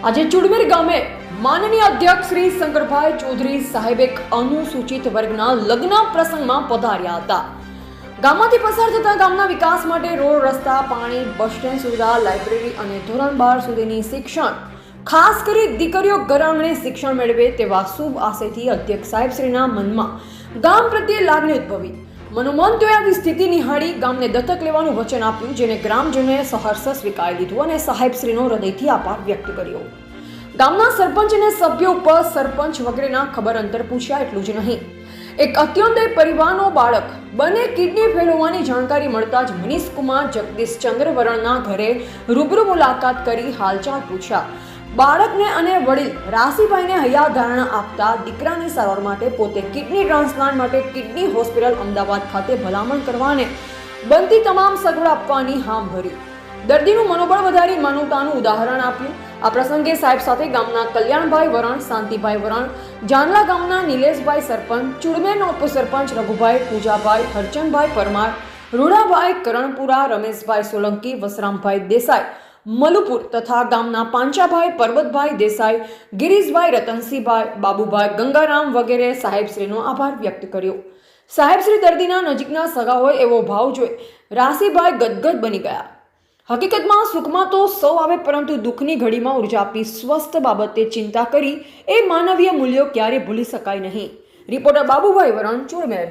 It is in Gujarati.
આજે ચુડમેર ગામે માનનીય અધ્યક્ષ શ્રી શંકરભાઈ ચૌધરી સાહેબ એક અનુસૂચિત વર્ગના લગ્ન પ્રસંગમાં પધાર્યા હતા. ગામમાંથી પસાર થતા ગામના વિકાસ માટે રોડ, રસ્તા, પાણી, બસ સ્ટેન્ડ સુવિધા, લાઇબ્રેરી અને ધોરણ 12 સુધીની શિક્ષણ, ખાસ કરી દીકરીઓ ઘરઆંગણે શિક્ષણ મેળવે તેવા શુભ આશયથી અધ્યક્ષ સાહેબ શ્રીના મનમાં ગામ પ્રત્યે લાગણી ઉદ્ભવી. મનોમન આવી સ્થિતિ નિહાળી ગામને દત્તક લેવાનું વચન આપ્યું, જેને ગ્રામજનોએ સહર્ષ સ્વીકારી લીધું અને સાહેબશ્રીનો હૃદયથી આભાર વ્યક્ત કર્યો. ગામના સરપંચ અને સભ્યો ઉપર સરપંચ વગેરેના ખબર અંતર પૂછ્યા એટલું જ નહીં, એક અત્યોદય પરિવારનો બાળક બંને કિડની ફેલ હોવાની જાણકારી મળતા જ મનીષકુમાર જગદીશચંદ્ર વરણના ઘરે રૂબરૂ મુલાકાત કરી હાલચાલ પૂછ્યા. બાળકને અને વડીલ રાશીભાઈને હૈયાધારણા આપતા દીકરાની સારવાર માટે પોતે કિડની ટ્રાન્સપ્લાન્ટ માટે કિડની હોસ્પિટલ અમદાવાદ ખાતે ભલામણ કરવાને બનતી તમામ સગવડ આપવાની હામ ભરી. દર્દીનું મનોબળ વધારી માનવતાનું ઉદાહરણ આપ્યું. આ પ્રસંગે સાહેબ સાથે ગામના કલ્યાણભાઈ વરણ, શાંતિભાઈ વરણ, જાનલા ગામના નિલેશભાઈ સરપંચ, ચુડમેરના ઉપસરપંચ રઘુભાઈ, પૂજાભાઈ, હરચંદભાઈ પરમાર, રૂડાભાઈ કરણપુરા, રમેશભાઈ સોલંકી, વસરામભાઈ દેસાઈ મલુપુર તથા ગામના પાંચાભાઈ, પરબતભાઈ દેસાઈ, ગિરીશભાઈ, રતનસિંહભાઈ, બાબુભાઈ, ગંગારામ વગેરે સાહેબશ્રીનો આભાર વ્યક્ત કર્યો. સાહેબશ્રી દર્દીના નજીકના સગા હોય એવો ભાવ જોઈ રાશીભાઈ ગદગદ બની ગયા. હકીકતમાં સુખમાં તો સૌ આવે, પરંતુ દુઃખની ઘડીમાં ઉર્જા આપી સ્વસ્થ બાબતે ચિંતા કરી એ માનવીય મૂલ્યો ક્યારે ભૂલી શકાય નહીં. રિપોર્ટર બાબુભાઈ વરણ, ચુડમેર.